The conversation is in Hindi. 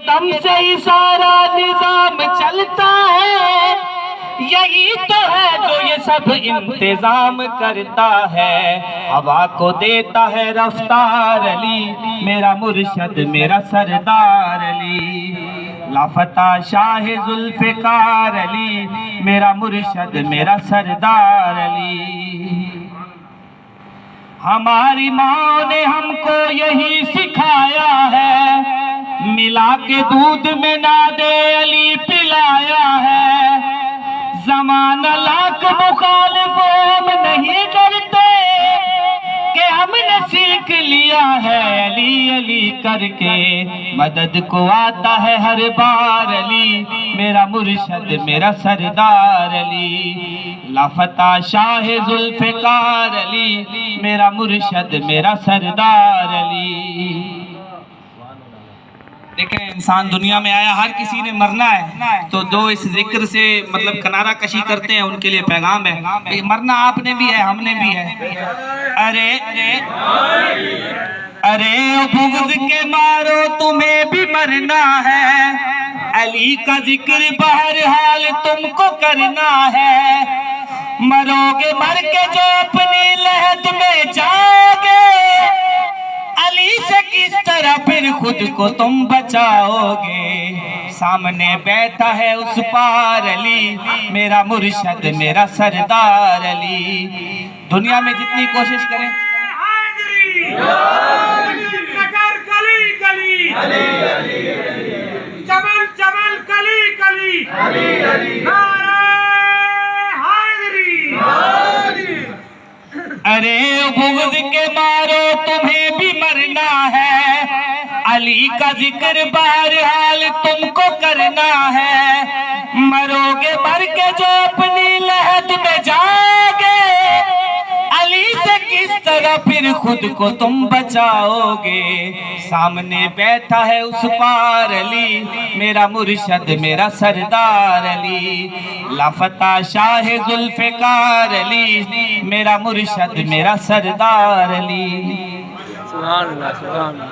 दम से ही सारा निजाम चलता है, यही तो है जो ये सब इंतजाम करता है। हवा को देता है रफ्तार अली, मेरा मुर्शद मेरा सरदार अली। लाफता शाह जुल्फ़िकार अली, मेरा मुर्शद मेरा सरदार अली। हमारी माँ ने हमको यही सिखाया है, मिला के दूध में नादे अली पिलाया है। ज़माना लाख मुखालिफ हम नहीं डरते, कि हमने सीख लिया है अली अली करके। मदद को आता है हर बार अली, मेरा मुर्शद मेरा सरदार अली। लाफता शाह जुल्फ़िकार अली, मेरा मुर्शद मेरा सरदार अली। देखें, इंसान दुनिया में आया, हर किसी ने मरना है, तो जो इस जिक्र से मतलब किनारा कशी करते हैं उनके लिए पैगाम है, मरना आपने भी है, हमने भी है। अरे अरे बुग़्ज़ के मारो तुम्हें भी मरना है, अली का जिक्र बहरहाल तुमको करना है। मरोगे मर के जो अपनी लहद में जाओगे, अली से किस तरह फिर खुद को तुम बचाओगे। सामने बैठा है उस पार अली, मेरा मुर्शद मेरा सरदार अली। दुनिया में जितनी कोशिश करें, चमन चमन कली कली, अरे बुग़्ज़ के मारो तुम्हें भी मरना है, अली का जिक्र बहरहाल तुमको करना है। मरोगे मर के जो अपनी लहद में जाओगे, अली से किस तरह फिर खुद को तुम बचाओगे। सामने बैठा है उस पार अली, मेरा मुर्शद मेरा सरदार अली। लाफता शाह जुल्फ़िकार अली, मेरा मुर्शद मेरा सरदार अली। सुभान अल्लाह, सुभान अल्लाह।